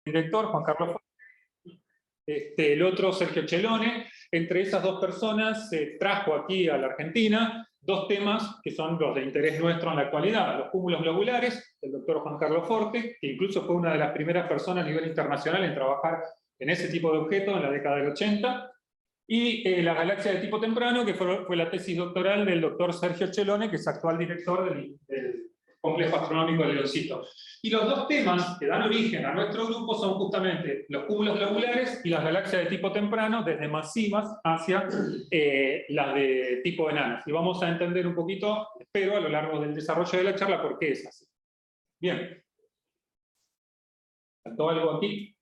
director, Juan Carlos el otro Sergio Chelone. Entre esas dos personas se trajo aquí a la Argentina dos temas que son los de interés nuestro en la actualidad: los cúmulos globulares, del doctor Juan Carlos Forte, que incluso fue una de las primeras personas a nivel internacional en trabajar en ese tipo de objetos en la década del 80, y la galaxia de tipo temprano, que fue la tesis doctoral del doctor Sergio Chelone, que es actual director del Complejo Astronómico de Leoncito. Y los dos temas que dan origen a nuestro grupo son justamente los cúmulos globulares y las galaxias de tipo temprano, desde masivas hacia las de tipo enanas. Y vamos a entender un poquito, espero, a lo largo del desarrollo de la charla, por qué es así. Bien. ¿Faltó algo aquí?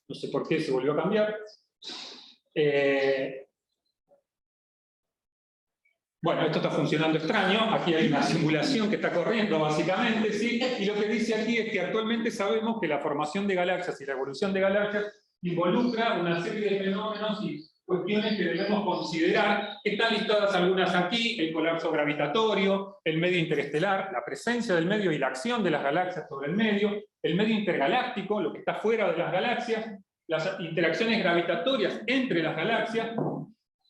No sé por qué se volvió a cambiar. Bueno, esto está funcionando extraño. Aquí hay una simulación que está corriendo, básicamente, ¿sí? Y lo que dice aquí es que actualmente sabemos que la formación de galaxias y la evolución de galaxias involucra una serie de fenómenos y cuestiones que debemos considerar. Están listadas algunas aquí: el colapso gravitatorio, el medio interestelar, la presencia del medio y la acción de las galaxias sobre el medio intergaláctico, lo que está fuera de las galaxias, las interacciones gravitatorias entre las galaxias,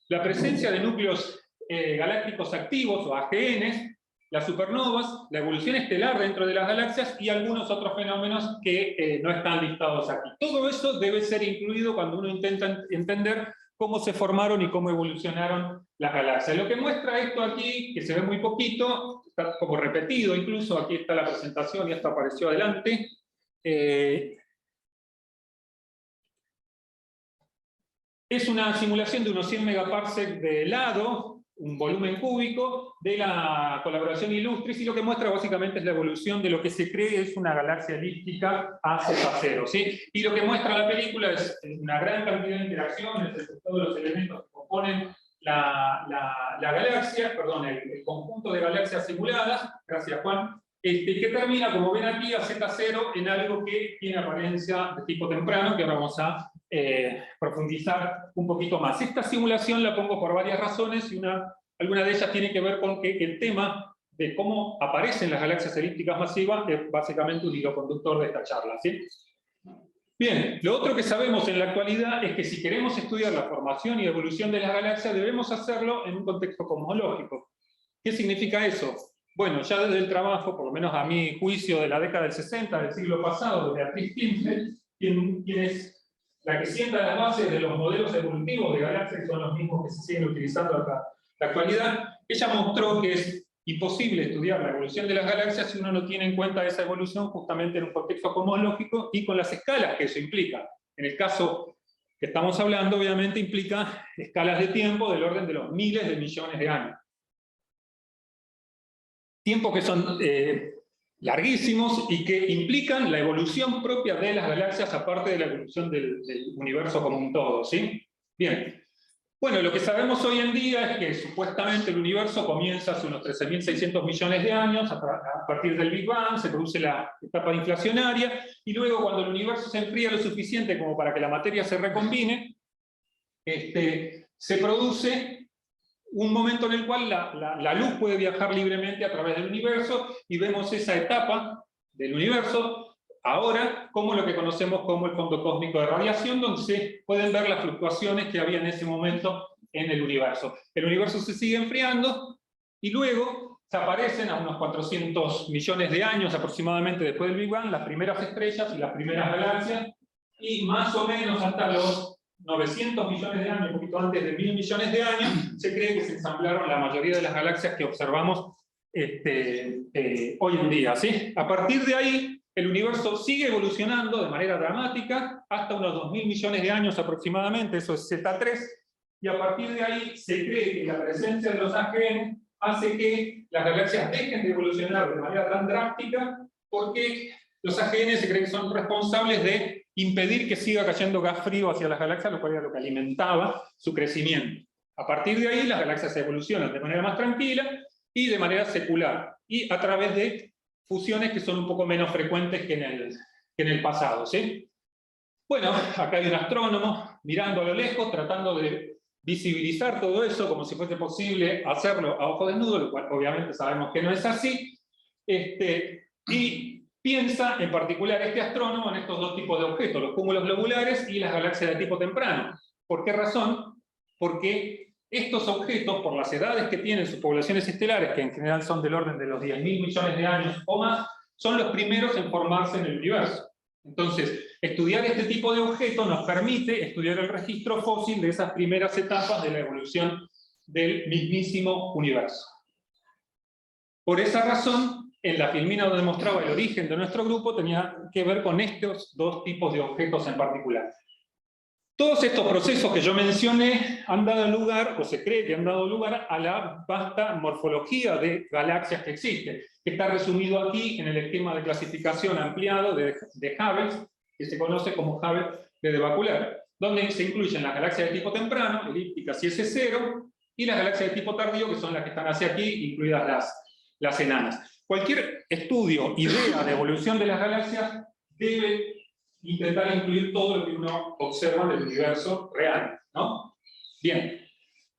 la presencia de núcleos galácticos activos o AGNs, las supernovas, la evolución estelar dentro de las galaxias y algunos otros fenómenos que no están listados aquí. Todo eso debe ser incluido cuando uno intenta entender cómo se formaron y cómo evolucionaron las galaxias. Lo que muestra esto aquí, que se ve muy poquito, está como repetido incluso, aquí está la presentación y esto apareció adelante. Es una simulación de unos 100 megaparsecs de helado, un volumen cúbico, de la colaboración Illustris, y lo que muestra básicamente es la evolución de lo que se cree es una galaxia elíptica AZ0, ¿sí? Y lo que muestra la película es una gran cantidad de interacciones entre todos los elementos que componen la galaxia, perdón, el conjunto de galaxias simuladas, gracias Juan, que termina, como ven aquí, a Z0 en algo que tiene apariencia de tipo temprano, que ahora vamos a profundizar un poquito más. Esta simulación la pongo por varias razones, y alguna de ellas tiene que ver con que el tema de cómo aparecen las galaxias elípticas masivas es básicamente un hilo conductor de esta charla, ¿sí? Bien, lo otro que sabemos en la actualidad es que si queremos estudiar la formación y evolución de las galaxias, debemos hacerlo en un contexto cosmológico. ¿Qué significa eso? Bueno, ya desde el trabajo, por lo menos a mi juicio, de la década del 60 del siglo pasado, de Beatriz Kimsel, quien es la que sienta las bases de los modelos evolutivos de galaxias, que son los mismos que se siguen utilizando hasta la actualidad, ella mostró que es imposible estudiar la evolución de las galaxias si uno no tiene en cuenta esa evolución justamente en un contexto cosmológico y con las escalas que eso implica. En el caso que estamos hablando, obviamente implica escalas de tiempo del orden de los miles de millones de años. Tiempos que son larguísimos y que implican la evolución propia de las galaxias, aparte de la evolución del universo como un todo, ¿sí? Bien. Bueno, lo que sabemos hoy en día es que supuestamente el universo comienza hace unos 13.600 millones de años, a partir del Big Bang, se produce la etapa inflacionaria, y luego cuando el universo se enfría lo suficiente como para que la materia se recombine, se produce un momento en el cual la luz puede viajar libremente a través del universo, y vemos esa etapa del universo ahora como lo que conocemos como el fondo cósmico de radiación, donde se pueden ver las fluctuaciones que había en ese momento en el universo. El universo se sigue enfriando y luego se aparecen a unos 400 millones de años aproximadamente después del Big Bang las primeras estrellas y las primeras galaxias, y más o menos hasta los 900 millones de años, un poquito antes de 1.000 millones de años, se cree que se ensamblaron la mayoría de las galaxias que observamos hoy en día, ¿sí? A partir de ahí, el universo sigue evolucionando de manera dramática hasta unos 2.000 millones de años aproximadamente, eso es Z3, y a partir de ahí se cree que la presencia de los AGN hace que las galaxias dejen de evolucionar de manera tan drástica, porque los AGN se cree que son responsables de impedir que siga cayendo gas frío hacia las galaxias, lo cual era lo que alimentaba su crecimiento. A partir de ahí, las galaxias evolucionan de manera más tranquila y de manera secular, y a través de fusiones que son un poco menos frecuentes que en el pasado, ¿sí? Bueno, acá hay un astrónomo mirando a lo lejos, tratando de visibilizar todo eso como si fuese posible hacerlo a ojo desnudo, lo cual obviamente sabemos que no es así. Y Piensa en particular este astrónomo en estos dos tipos de objetos, los cúmulos globulares y las galaxias de tipo temprano. ¿Por qué razón? Porque estos objetos, por las edades que tienen sus poblaciones estelares, que en general son del orden de los 10.000 millones de años o más, son los primeros en formarse en el universo. Entonces, estudiar este tipo de objetos nos permite estudiar el registro fósil de esas primeras etapas de la evolución del mismísimo universo. Por esa razón, en la filmina donde mostraba el origen de nuestro grupo tenía que ver con estos dos tipos de objetos en particular. Todos estos procesos que yo mencioné han dado lugar, o se cree que han dado lugar, a la vasta morfología de galaxias que existen, que está resumido aquí en el esquema de clasificación ampliado de Hubble, que se conoce como Hubble de Debacular, donde se incluyen las galaxias de tipo temprano, elípticas y S0, y las galaxias de tipo tardío, que son las que están hacia aquí, incluidas las enanas. Cualquier estudio, idea de evolución de las galaxias debe intentar incluir todo lo que uno observa del universo real, ¿no? Bien,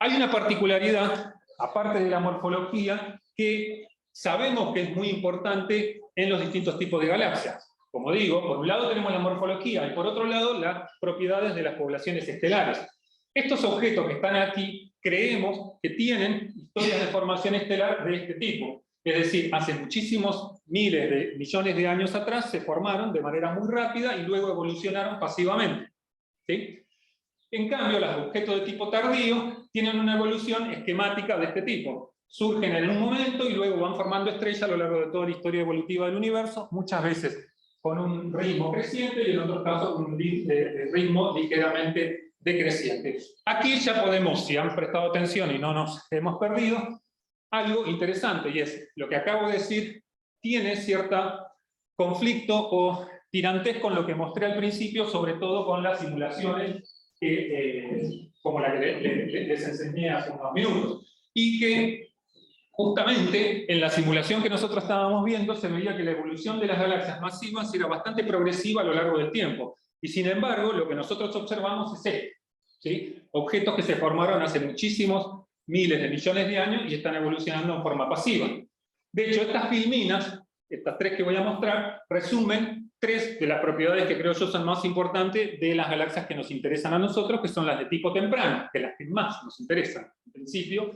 hay una particularidad, aparte de la morfología, que sabemos que es muy importante en los distintos tipos de galaxias. Como digo, por un lado tenemos la morfología y por otro lado las propiedades de las poblaciones estelares. Estos objetos que están aquí creemos que tienen historias de formación estelar de este tipo. Es decir, hace muchísimos miles de millones de años atrás se formaron de manera muy rápida y luego evolucionaron pasivamente, ¿sí? En cambio, los objetos de tipo tardío tienen una evolución esquemática de este tipo. Surgen en un momento y luego van formando estrellas a lo largo de toda la historia evolutiva del universo, muchas veces con un ritmo creciente y en otros casos con un ritmo ligeramente decreciente. Aquí ya podemos, si han prestado atención y no nos hemos perdido, algo interesante, y es, lo que acabo de decir tiene cierto conflicto o tirantez con lo que mostré al principio, sobre todo con las simulaciones como la que les enseñé hace unos minutos, y que justamente en la simulación que nosotros estábamos viendo se veía que la evolución de las galaxias masivas era bastante progresiva a lo largo del tiempo, y sin embargo lo que nosotros observamos es esto, ¿sí? Objetos que se formaron hace muchísimos miles de millones de años y están evolucionando en forma pasiva. De hecho, estas filminas, estas tres que voy a mostrar, resumen tres de las propiedades que creo yo son más importantes de las galaxias que nos interesan a nosotros, que son las de tipo temprano, que las que más nos interesan, en principio.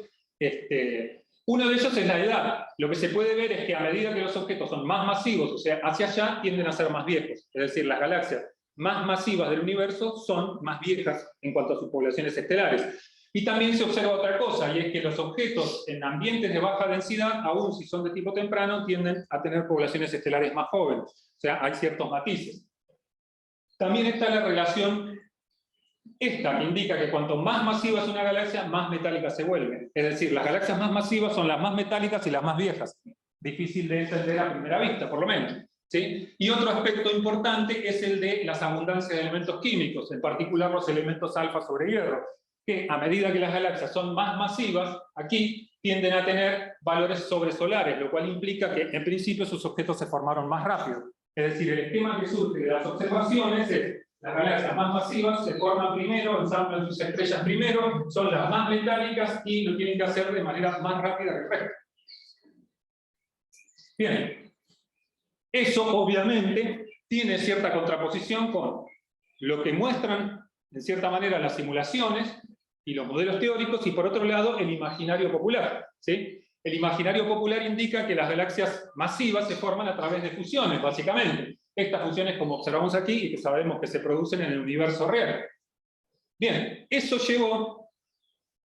Uno de ellos es la edad. Lo que se puede ver es que a medida que los objetos son más masivos, o sea, hacia allá, tienden a ser más viejos. Es decir, las galaxias más masivas del universo son más viejas en cuanto a sus poblaciones estelares. Y también se observa otra cosa, y es que los objetos en ambientes de baja densidad, aun si son de tipo temprano, tienden a tener poblaciones estelares más jóvenes. O sea, hay ciertos matices. También está la relación esta, que indica que cuanto más masiva es una galaxia, más metálica se vuelve. Es decir, las galaxias más masivas son las más metálicas y las más viejas. Difícil de entender a primera vista, por lo menos, ¿sí? Y otro aspecto importante es el de las abundancias de elementos químicos, en particular los elementos alfa sobre hierro, que a medida que las galaxias son más masivas, aquí tienden a tener valores sobresolares, lo cual implica que en principio sus objetos se formaron más rápido. Es decir, el esquema que surge de las observaciones es: las galaxias más masivas se forman primero, ensamblan sus estrellas primero, son las más metálicas y lo tienen que hacer de manera más rápida que el resto. Bien, eso obviamente tiene cierta contraposición con lo que muestran en cierta manera las simulaciones y los modelos teóricos, y por otro lado el imaginario popular, ¿sí? El imaginario popular indica que las galaxias masivas se forman a través de fusiones, básicamente. Estas fusiones, como observamos aquí, y que sabemos que se producen en el universo real. Bien, eso llevó,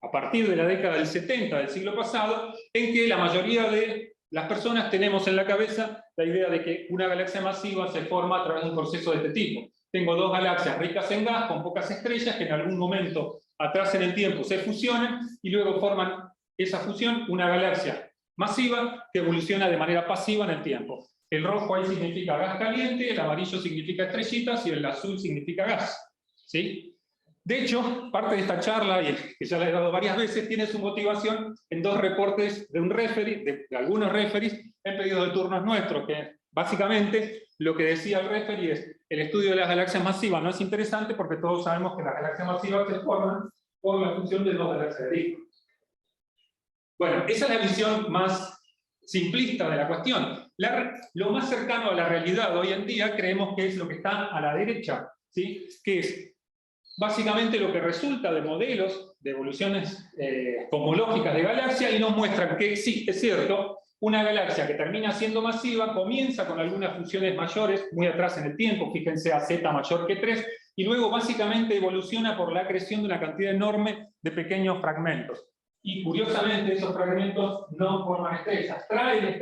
a partir de la década del 70 del siglo pasado, en que la mayoría de las personas tenemos en la cabeza la idea de que una galaxia masiva se forma a través de un proceso de este tipo. Tengo dos galaxias ricas en gas, con pocas estrellas, que en algún momento atrás en el tiempo se fusionan, y luego forman esa fusión una galaxia masiva que evoluciona de manera pasiva en el tiempo. El rojo ahí significa gas caliente, el amarillo significa estrellitas y el azul significa gas, ¿sí? De hecho, parte de esta charla, y que ya la he dado varias veces, tiene su motivación en dos reportes de un referee, de algunos referees, en pedidos de turnos nuestros, que básicamente lo que decía el referee es: el estudio de las galaxias masivas no es interesante porque todos sabemos que las galaxias masivas se forman por la función de dos galaxias de disco. Bueno, esa es la visión más simplista de la cuestión. Lo más cercano a la realidad hoy en día creemos que es lo que está a la derecha, ¿sí? Que es básicamente lo que resulta de modelos de evoluciones cosmológicas de galaxia y nos muestran que existe, es cierto, una galaxia que termina siendo masiva, comienza con algunas fusiones mayores, muy atrás en el tiempo, fíjense a Z mayor que 3, y luego básicamente evoluciona por la acreción de una cantidad enorme de pequeños fragmentos. Y curiosamente esos fragmentos no forman estrellas, traen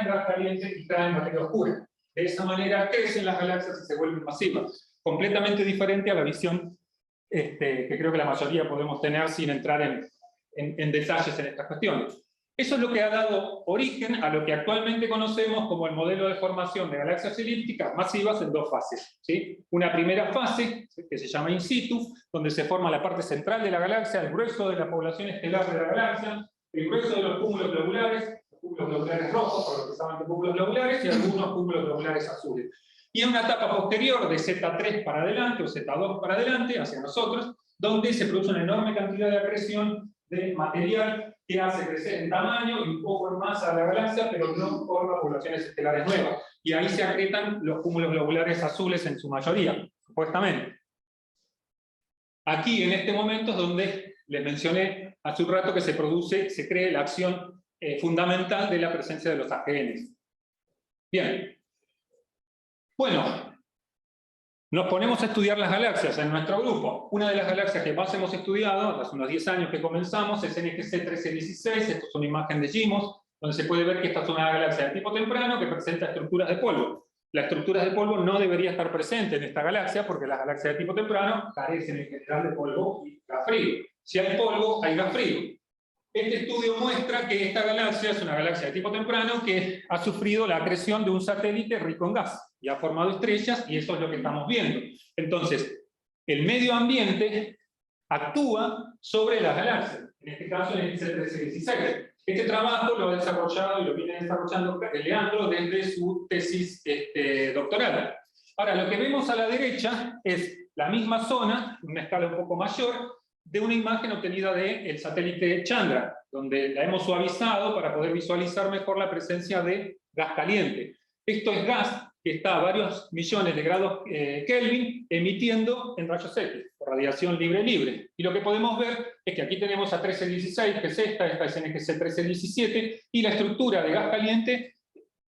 gas caliente y traen materia oscura. De esa manera crecen las galaxias y se vuelven masivas. Completamente diferente a la visión que creo que la mayoría podemos tener sin entrar en detalles en estas cuestiones. Eso es lo que ha dado origen a lo que actualmente conocemos como el modelo de formación de galaxias elípticas masivas en dos fases, ¿sí? Una primera fase, que se llama in situ, donde se forma la parte central de la galaxia, el grueso de la población estelar de la galaxia, el grueso de los cúmulos globulares, los cúmulos globulares rojos, por lo que se llaman cúmulos globulares, y algunos cúmulos globulares azules. Y en una etapa posterior de Z3 para adelante, o Z2 para adelante, hacia nosotros, donde se produce una enorme cantidad de acreción de material que hace crecer en tamaño y un poco en masa a la galaxia, pero no forma poblaciones estelares nuevas. Y ahí se acretan los cúmulos globulares azules en su mayoría, supuestamente. Aquí, en este momento, es donde les mencioné hace un rato que se cree la acción fundamental de la presencia de los AGNs. Bien. Bueno, nos ponemos a estudiar las galaxias en nuestro grupo. Una de las galaxias que más hemos estudiado, hace unos 10 años que comenzamos, es NGC 1316. Esto es una imagen de GIMOS, donde se puede ver que esta es una galaxia de tipo temprano que presenta estructuras de polvo. Las estructuras de polvo no debería estar presentes en esta galaxia, porque las galaxias de tipo temprano carecen en general de polvo y gas frío. Si hay polvo, hay gas frío. Este estudio muestra que esta galaxia es una galaxia de tipo temprano que ha sufrido la acreción de un satélite rico en gas y ha formado estrellas, y eso es lo que estamos viendo. Entonces, el medio ambiente actúa sobre las galaxias, en este caso en el C1316. Este trabajo lo ha desarrollado y lo viene desarrollando Leandro desde su tesis doctoral. Ahora, lo que vemos a la derecha es la misma zona, una escala un poco mayor, de una imagen obtenida del satélite Chandra, donde la hemos suavizado para poder visualizar mejor la presencia de gas caliente. Esto es gas que está a varios millones de grados Kelvin emitiendo en rayos X, por radiación libre. Y lo que podemos ver es que aquí tenemos a 1316, que es esta es NGC 1317, y la estructura de gas caliente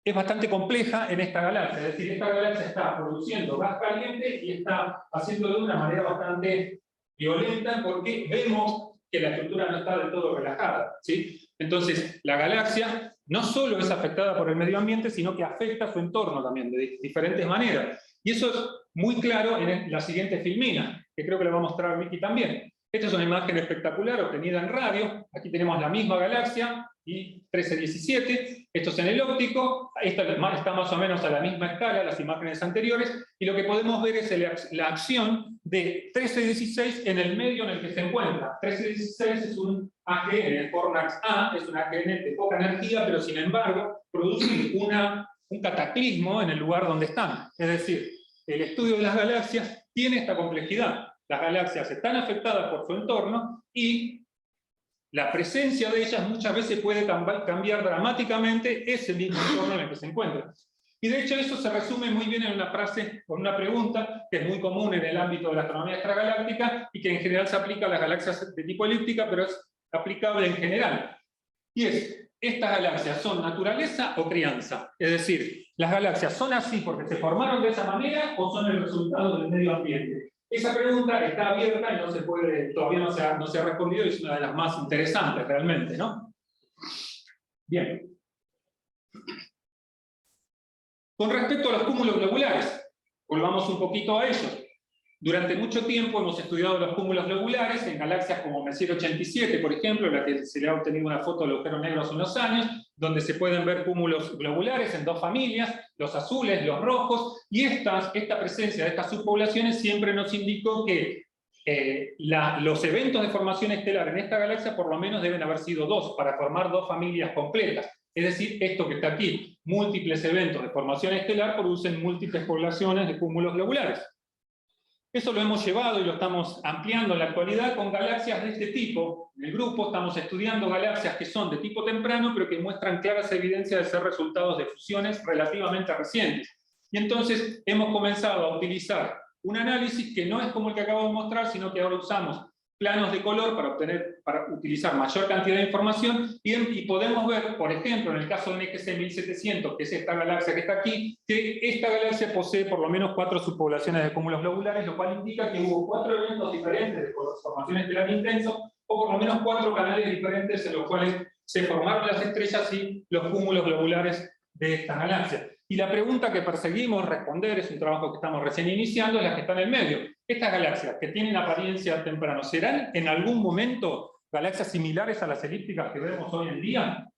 es bastante compleja en esta galaxia. Es decir, esta galaxia está produciendo gas caliente y está haciéndolo de una manera bastante violenta, porque vemos que la estructura no está del todo relajada, ¿sí? Entonces, la galaxia no solo es afectada por el medio ambiente, sino que afecta a su entorno también, de diferentes maneras. Y eso es muy claro en la siguiente filmina, que creo que la va a mostrar Vicky también. Esta es una imagen espectacular obtenida en radio. Aquí tenemos la misma galaxia, y 1317, esto es en el óptico, esta está más o menos a la misma escala, las imágenes anteriores, y lo que podemos ver es la acción de 1316 en el medio en el que se encuentra. 1316 es un AGN, Fornax A, es un AGN de poca energía, pero sin embargo produce un cataclismo en el lugar donde están. Es decir, el estudio de las galaxias tiene esta complejidad. Las galaxias están afectadas por su entorno y la presencia de ellas muchas veces puede cambiar dramáticamente ese mismo entorno en el que se encuentran. Y de hecho eso se resume muy bien en una frase, con una pregunta, que es muy común en el ámbito de la astronomía extragaláctica y que en general se aplica a las galaxias de tipo elíptica, pero es aplicable en general. Y es, ¿estas galaxias son naturaleza o crianza? Es decir, ¿las galaxias son así porque se formaron de esa manera o son el resultado del medio ambiente? Esa pregunta está abierta y no se puede, todavía no se ha respondido, y es una de las más interesantes realmente, ¿no? Bien. Con respecto a los cúmulos globulares, volvamos un poquito a ellos. Durante mucho tiempo hemos estudiado los cúmulos globulares en galaxias como Messier 87, por ejemplo, en la que se le ha obtenido una foto del agujero negro hace unos años, donde se pueden ver cúmulos globulares en dos familias, los azules, los rojos, y esta presencia de estas subpoblaciones siempre nos indicó que los eventos de formación estelar en esta galaxia por lo menos deben haber sido dos, para formar dos familias completas. Es decir, esto que está aquí, múltiples eventos de formación estelar producen múltiples poblaciones de cúmulos globulares. Eso lo hemos llevado y lo estamos ampliando en la actualidad con galaxias de este tipo. En el grupo estamos estudiando galaxias que son de tipo temprano, pero que muestran claras evidencias de ser resultados de fusiones relativamente recientes. Y entonces hemos comenzado a utilizar un análisis que no es como el que acabo de mostrar, sino que ahora usamos planos de color para utilizar mayor cantidad de información, y podemos ver, por ejemplo, en el caso de NGC 1700, que es esta galaxia que está aquí, que esta galaxia posee por lo menos 4 subpoblaciones de cúmulos globulares, lo cual indica que hubo 4 eventos diferentes de formación estelar intenso, o por lo menos 4 canales diferentes en los cuales se formaron las estrellas y los cúmulos globulares de esta galaxia. Y la pregunta que perseguimos responder, es un trabajo que estamos recién iniciando, es la que está en el medio. Estas galaxias que tienen apariencia temprano, ¿serán en algún momento galaxias similares a las elípticas que vemos hoy en día?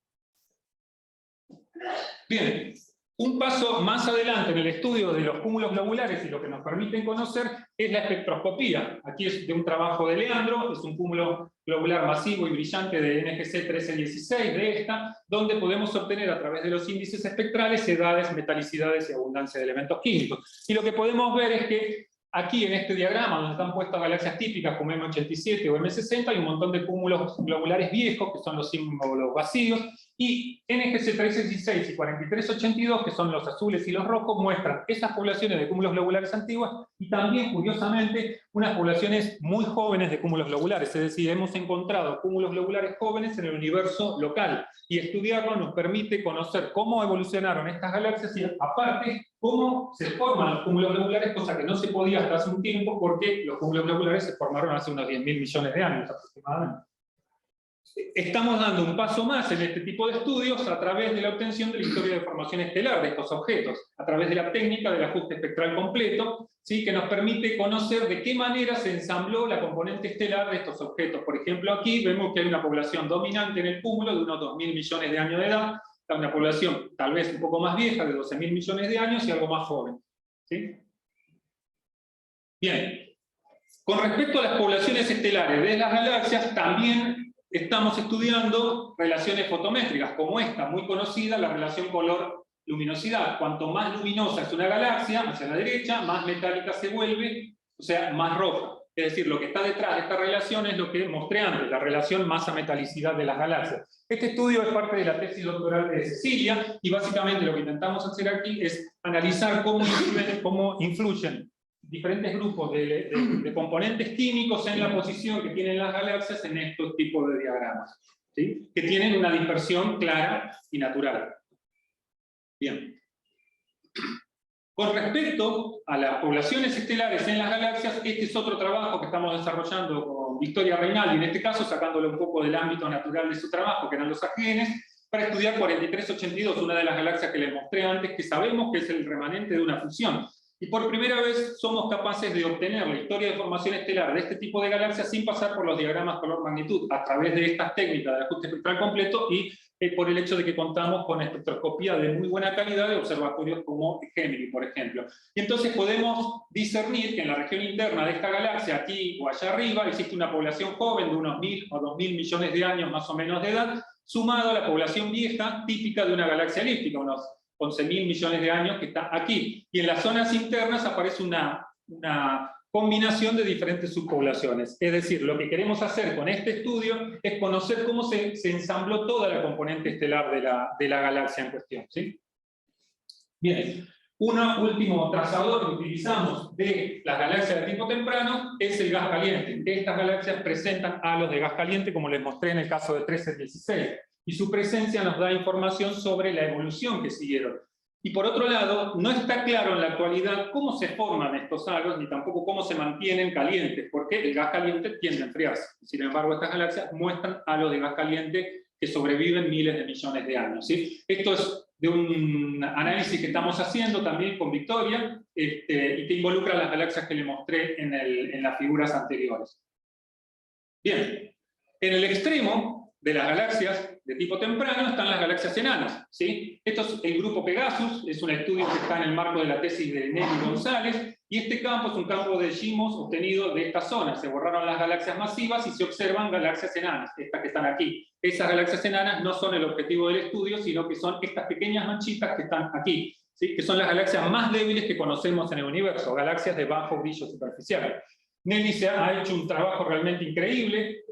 Bien, un paso más adelante en el estudio de los cúmulos globulares y lo que nos permiten conocer es la espectroscopía. Aquí es de un trabajo de Leandro, es un cúmulo globular masivo y brillante de NGC 1316 de esta, donde podemos obtener a través de los índices espectrales edades, metalicidades y abundancia de elementos químicos. Y lo que podemos ver es que aquí en este diagrama, donde están puestas galaxias típicas como M87 o M60, hay un montón de cúmulos globulares viejos, que son los símbolos vacíos, y NGC 1316 y 4382, que son los azules y los rojos, muestran esas poblaciones de cúmulos globulares antiguas y también, curiosamente, unas poblaciones muy jóvenes de cúmulos globulares. Es decir, hemos encontrado cúmulos globulares jóvenes en el universo local, y estudiarlo nos permite conocer cómo evolucionaron estas galaxias y, aparte, cómo se forman los cúmulos globulares, cosa que no se podía hasta hace un tiempo, porque los cúmulos globulares se formaron hace unos 10.000 millones de años aproximadamente. Estamos dando un paso más en este tipo de estudios a través de la obtención de la historia de formación estelar de estos objetos, a través de la técnica del ajuste espectral completo, ¿sí?, que nos permite conocer de qué manera se ensambló la componente estelar de estos objetos. Por ejemplo, aquí vemos que hay una población dominante en el cúmulo de unos 2.000 millones de años de edad, una población tal vez un poco más vieja, de 12.000 millones de años, y algo más joven, ¿sí? Bien, con respecto a las poblaciones estelares de las galaxias, también estamos estudiando relaciones fotométricas, como esta, muy conocida, la relación color-luminosidad. Cuanto más luminosa es una galaxia, hacia la derecha, más metálica se vuelve, o sea, más roja. Es decir, lo que está detrás de esta relación es lo que mostré antes, la relación masa-metalicidad de las galaxias. Este estudio es parte de la tesis doctoral de Cecilia, y básicamente lo que intentamos hacer aquí es analizar cómo influyen diferentes grupos de componentes químicos en la posición que tienen las galaxias en estos tipos de diagramas, ¿sí?, que tienen una dispersión clara y natural. Bien. Con respecto a las poblaciones estelares en las galaxias, este es otro trabajo que estamos desarrollando con Victoria Reinaldi, en este caso sacándole un poco del ámbito natural de su trabajo, que eran los AGNs, para estudiar 4382, una de las galaxias que les mostré antes, que sabemos que es el remanente de una fusión. Y por primera vez somos capaces de obtener la historia de formación estelar de este tipo de galaxias sin pasar por los diagramas color-magnitud, a través de estas técnicas de ajuste espectral completo y por el hecho de que contamos con espectroscopía de muy buena calidad de observatorios como Gemini, por ejemplo. Y entonces podemos discernir que en la región interna de esta galaxia, aquí o allá arriba, existe una población joven de unos 1.000 o 2.000 millones de años más o menos de edad, sumado a la población vieja típica de una galaxia elíptica, unos 11.000 millones de años, que está aquí. Y en las zonas internas aparece una combinación de diferentes subpoblaciones. Es decir, lo que queremos hacer con este estudio es conocer cómo se ensambló toda la componente estelar de la galaxia en cuestión, ¿sí? Bien, un último trazador que utilizamos de las galaxias de tipo temprano es el gas caliente. Estas galaxias presentan halos de gas caliente, como les mostré en el caso de 1316. Y su presencia nos da información sobre la evolución que siguieron. Y por otro lado, no está claro en la actualidad cómo se forman estos halos, ni tampoco cómo se mantienen calientes, porque el gas caliente tiende a enfriarse. Sin embargo, estas galaxias muestran halos de gas caliente que sobreviven miles de millones de años, ¿sí? Esto es de un análisis que estamos haciendo también con Victoria, y que involucra las galaxias que le mostré en las figuras anteriores. Bien, en el extremo de las galaxias de tipo temprano están las galaxias enanas, ¿sí? Esto es el grupo Pegasus, es un estudio que está en el marco de la tesis de Nelly González, y este campo es un campo de GMOS obtenido de esta zona. Se borraron las galaxias masivas y se observan galaxias enanas, estas que están aquí. Esas galaxias enanas no son el objetivo del estudio, sino que son estas pequeñas manchitas que están aquí. ¿sí? Que son las galaxias más débiles que conocemos en el universo, galaxias de bajo brillo superficial. Nelly ha hecho un trabajo realmente increíble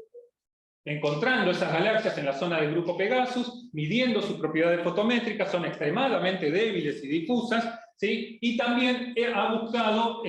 encontrando esas galaxias en la zona del grupo Pegasus, midiendo sus propiedades fotométricas, son extremadamente débiles y difusas, ¿sí? Y también ha buscado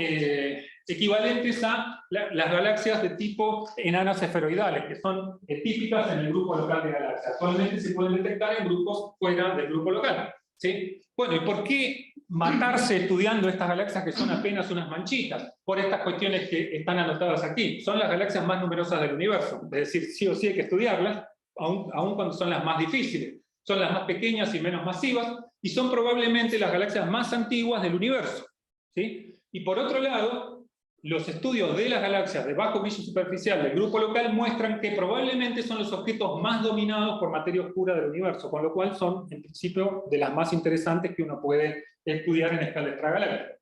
equivalentes a las galaxias de tipo enanas esferoidales, que son típicas en el grupo local de galaxias. Actualmente se pueden detectar en grupos fuera del grupo local, ¿sí? Bueno, ¿y por qué matarse estudiando estas galaxias que son apenas unas manchitas? Por estas cuestiones que están anotadas aquí. Son las galaxias más numerosas del universo, es decir, sí o sí hay que estudiarlas, aun cuando son las más difíciles. Son las más pequeñas y menos masivas, y son probablemente las galaxias más antiguas del universo, ¿sí? Y por otro lado, los estudios de las galaxias de bajo brillo superficial del grupo local muestran que probablemente son los objetos más dominados por materia oscura del universo, con lo cual son, en principio, de las más interesantes que uno puede estudiar en escala extragaláctica.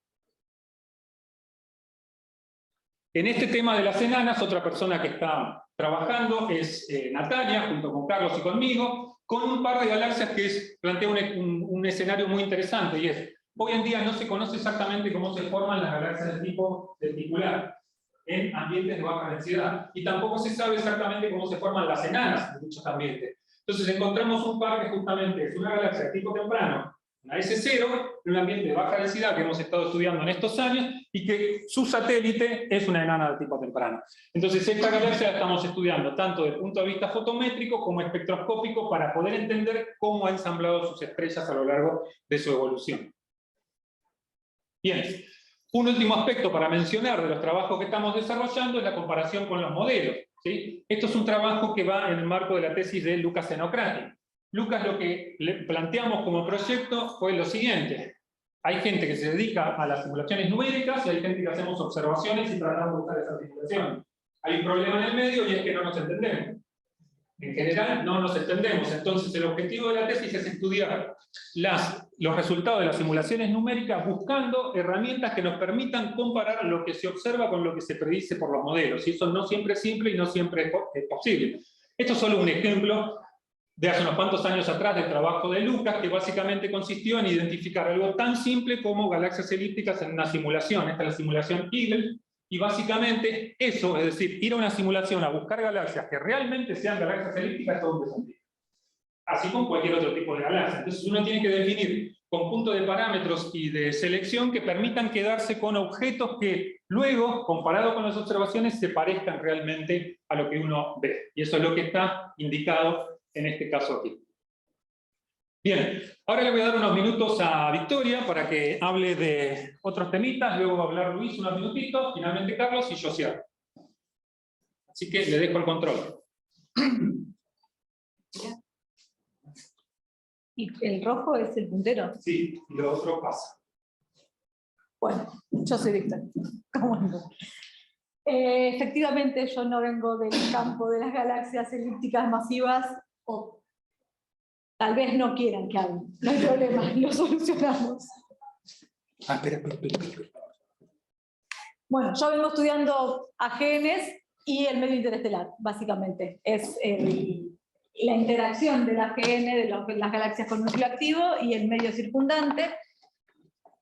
En este tema de las enanas, otra persona que está trabajando es Natalia, junto con Carlos y conmigo, con un par de galaxias que plantea un escenario muy interesante, y es: hoy en día no se conoce exactamente cómo se forman las galaxias de tipo lenticular en ambientes de baja densidad, y tampoco se sabe exactamente cómo se forman las enanas en muchos ambientes. Entonces encontramos un par que justamente es una galaxia de tipo temprano, una S0, en un ambiente de baja densidad que hemos estado estudiando en estos años, y que su satélite es una enana de tipo temprano. Entonces esta galaxia la estamos estudiando tanto desde el punto de vista fotométrico como espectroscópico para poder entender cómo ha ensamblado sus estrellas a lo largo de su evolución. Bien, un último aspecto para mencionar de los trabajos que estamos desarrollando es la comparación con los modelos, ¿sí? Esto es un trabajo que va en el marco de la tesis de Lucas Xenocrati. Lucas, lo que le planteamos como proyecto fue lo siguiente: hay gente que se dedica a las simulaciones numéricas y hay gente que hacemos observaciones y tratamos de buscar esas simulaciones. Hay un problema en el medio, y es que no nos entendemos. En general no nos entendemos. Entonces el objetivo de la tesis es estudiar los resultados de las simulaciones numéricas buscando herramientas que nos permitan comparar lo que se observa con lo que se predice por los modelos. Y eso no siempre es simple y no siempre es posible. Esto es solo un ejemplo de hace unos cuantos años atrás del trabajo de Lucas, que básicamente consistió en identificar algo tan simple como galaxias elípticas en una simulación. Esta es la simulación Eagle. Y básicamente eso, es decir, ir a una simulación a buscar galaxias que realmente sean galaxias elípticas, es todo un desafío. Así como cualquier otro tipo de galaxia. Entonces uno tiene que definir conjuntos de parámetros y de selección que permitan quedarse con objetos que luego, comparado con las observaciones, se parezcan realmente a lo que uno ve. Y eso es lo que está indicado en este caso aquí. Bien, ahora le voy a dar unos minutos a Victoria para que hable de otros temitas, luego va a hablar Luis unos minutitos, finalmente Carlos, y yo cierro. Así que le dejo el control. ¿Y el rojo es el puntero? Sí, y lo otro pasa. Bueno, yo soy Victoria. ¿Cómo ando? Efectivamente, yo no vengo del campo de las galaxias elípticas masivas, o tal vez no quieran que hable. No hay problema, lo solucionamos. Espera. Bueno, yo vengo estudiando AGNs y el medio interestelar, básicamente. Es la interacción del AGN, de las galaxias con núcleo activo, y el medio circundante,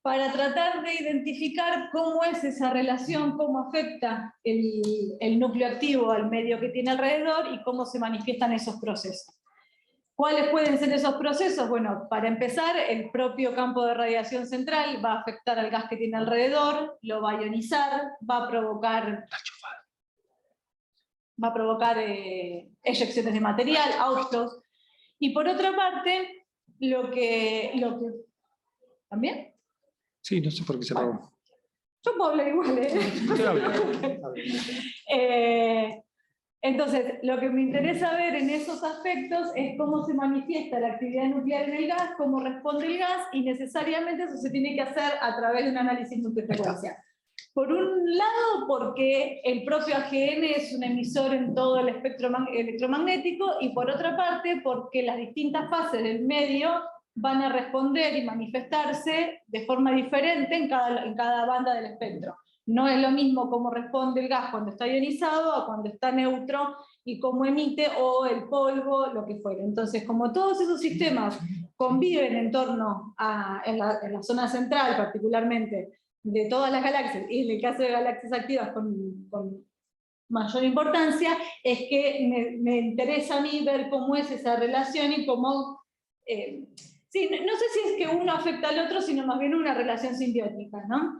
para tratar de identificar cómo es esa relación, cómo afecta el núcleo activo al medio que tiene alrededor y cómo se manifiestan esos procesos. ¿Cuáles pueden ser esos procesos? Bueno, para empezar, el propio campo de radiación central va a afectar al gas que tiene alrededor, lo va a ionizar, va a provocar eyecciones de material, outflows. Y por otra parte, lo que ¿también? Sí, no sé por qué se apagó. Yo puedo hablar igual, Entonces, lo que me interesa ver en esos aspectos es cómo se manifiesta la actividad nuclear en el gas, cómo responde el gas, y necesariamente eso se tiene que hacer a través de un análisis multifrecuencia. Por un lado, porque el propio AGN es un emisor en todo el espectro electromagnético, y por otra parte, porque las distintas fases del medio van a responder y manifestarse de forma diferente en cada banda del espectro. No es lo mismo cómo responde el gas cuando está ionizado a cuando está neutro, y cómo emite, o el polvo, lo que fuera. Entonces, como todos esos sistemas conviven en torno a, en la zona central particularmente, de todas las galaxias, y en el caso de galaxias activas con mayor importancia, es que me interesa a mí ver cómo es esa relación y cómo... sí, no sé si es que uno afecta al otro, sino más bien una relación simbiótica, ¿no?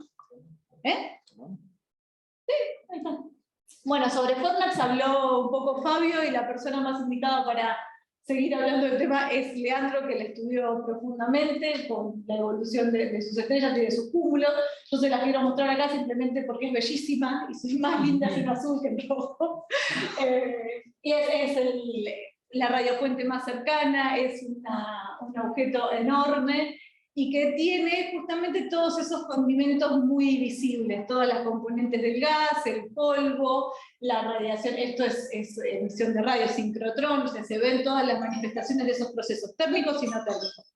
Sí, ahí está. Bueno, sobre Fornax habló un poco Fabio, y la persona más indicada para seguir hablando del tema es Leandro, que le estudió profundamente con la evolución de sus estrellas y de sus cúmulos. Yo se las quiero mostrar acá simplemente porque es bellísima, y soy más linda en azul que en rojo. Y es la radiofuente más cercana, es un objeto enorme, y que tiene justamente todos esos condimentos muy visibles, todas las componentes del gas, el polvo, la radiación. Esto es emisión de radio, sincrotrón, o sea, se ven todas las manifestaciones de esos procesos térmicos y no térmicos.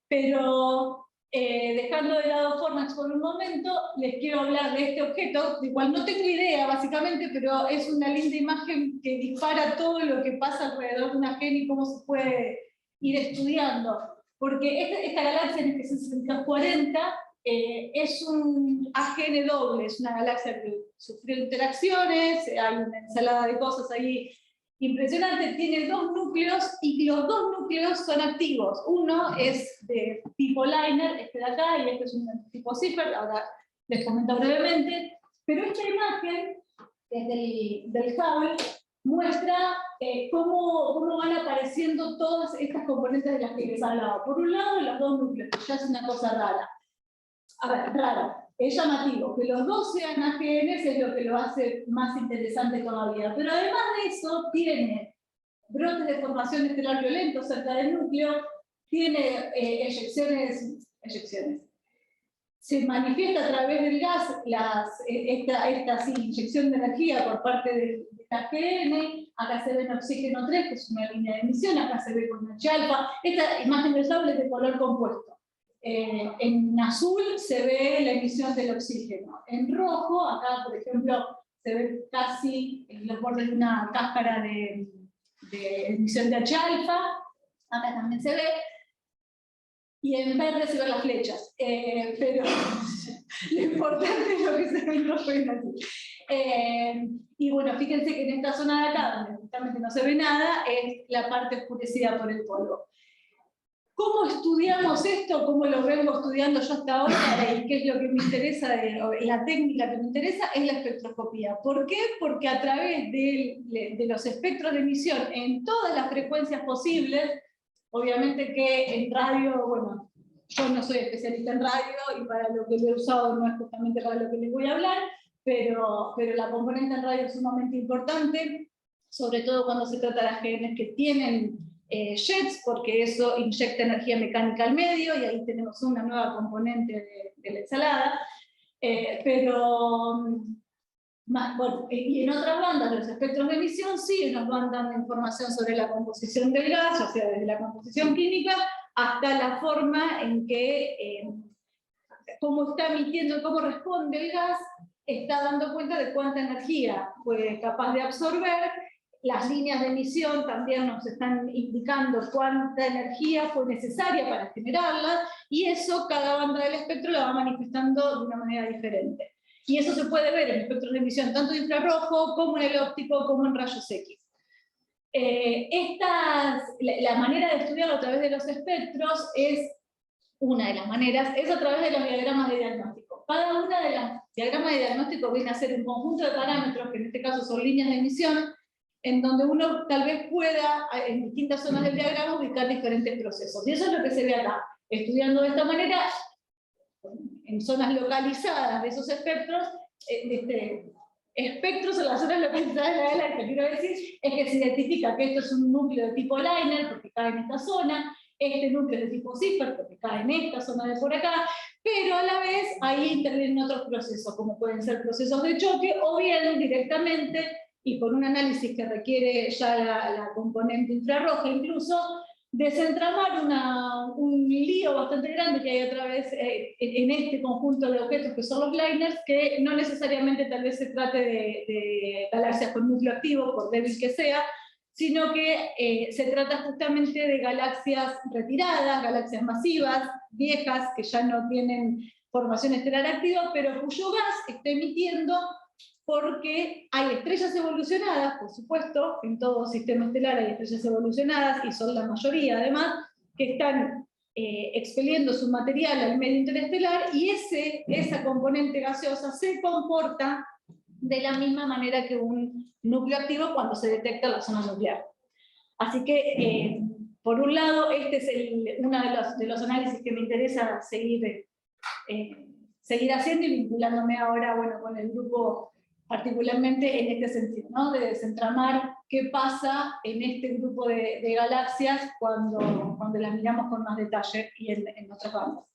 Pero dejando de lado Fornax por un momento, les quiero hablar de este objeto, del cual no tengo idea básicamente, pero es una linda imagen que dispara todo lo que pasa alrededor de una gene y cómo se puede ir estudiando. Porque esta galaxia en 640 es un AGN doble, es una galaxia que sufrió interacciones, hay una ensalada de cosas ahí impresionante, tiene dos núcleos, y los dos núcleos son activos. Uno es de tipo Liner, este de acá, y este es un tipo Seyfert, ahora les comento brevemente, pero esta imagen del Hubble muestra cómo van apareciendo todas estas componentes de las que les hablaba. Por un lado, los dos núcleos, que ya es una cosa rara. A ver, rara, es llamativo. Que los dos sean AGNs es lo que lo hace más interesante todavía. Pero además de eso, tiene brotes de formación estelar violento cerca del núcleo, tiene eyecciones. Se manifiesta a través del gas esta inyección de energía por parte del AGN. Acá se ve en oxígeno 3, que es una línea de emisión, acá se ve con H-alfa. Esta imagen del sable es de color compuesto. En azul se ve la emisión del oxígeno. En rojo, acá por ejemplo, se ve casi los bordes de una cáscara de emisión de H-alfa. Acá también se ve. Y en verde se ven las flechas, pero lo importante es lo que se ve en rojo y en azul. Y bueno, fíjense que en esta zona de acá, donde justamente no se ve nada, es la parte oscurecida por el polvo. ¿Cómo estudiamos esto? ¿Cómo lo vengo estudiando yo hasta ahora? ¿Y qué es lo que me interesa? La técnica que me interesa es la espectroscopía. ¿Por qué? Porque a través de los espectros de emisión en todas las frecuencias posibles, obviamente que en radio, bueno, yo no soy especialista en radio, y para lo que lo he usado no es justamente para lo que les voy a hablar, pero la componente en radio es sumamente importante, sobre todo cuando se trata de las genes que tienen jets, porque eso inyecta energía mecánica al medio, y ahí tenemos una nueva componente de la ensalada. Bueno, y en otras bandas, los espectros de emisión sí nos van dando información sobre la composición del gas, o sea, desde la composición química hasta la forma en que, cómo está emitiendo, cómo responde el gas, está dando cuenta de cuánta energía fue capaz de absorber. Las líneas de emisión también nos están indicando cuánta energía fue necesaria para generarla, y eso cada banda del espectro la va manifestando de una manera diferente. Y eso se puede ver en espectros de emisión tanto de infrarrojo como en el óptico como en rayos X. La manera de estudiarlo a través de los espectros es una de las maneras, es a través de los diagramas de diagnóstico. Cada una de las diagramas de diagnóstico viene a ser un conjunto de parámetros, que en este caso son líneas de emisión, en donde uno tal vez pueda, en distintas zonas del diagrama, ubicar diferentes procesos. Y eso es lo que se ve acá. Estudiando de esta manera, en zonas localizadas de esos espectros, espectros en las zonas localizadas de la galaxia, quiero decir, es que se identifica que esto es un núcleo de tipo Liner, porque cae en esta zona, este núcleo es de tipo Seyfert, porque cae en esta zona de por acá, pero a la vez ahí intervienen otros procesos, como pueden ser procesos de choque, o bien directamente, y por un análisis que requiere ya la componente infrarroja incluso, desentramar un lío bastante grande que hay a través en este conjunto de objetos que son los liners, que no necesariamente tal vez se trate de galaxias con núcleo activo, por débil que sea, sino que se trata justamente de galaxias retiradas, galaxias masivas, viejas, que ya no tienen formación estelar activa, pero cuyo gas está emitiendo porque hay estrellas evolucionadas, por supuesto, en todo sistema estelar hay estrellas evolucionadas, y son la mayoría además, que están expeliendo su material al medio interestelar, y esa componente gaseosa se comporta de la misma manera que un núcleo activo cuando se detecta en la zona nuclear. Así que, por un lado, este es uno de los análisis que me interesa seguir haciendo, y vinculándome ahora, bueno, con el grupo particularmente en este sentido, ¿no? De desentramar qué pasa en este grupo de galaxias cuando las miramos con más detalle y en otras bandas.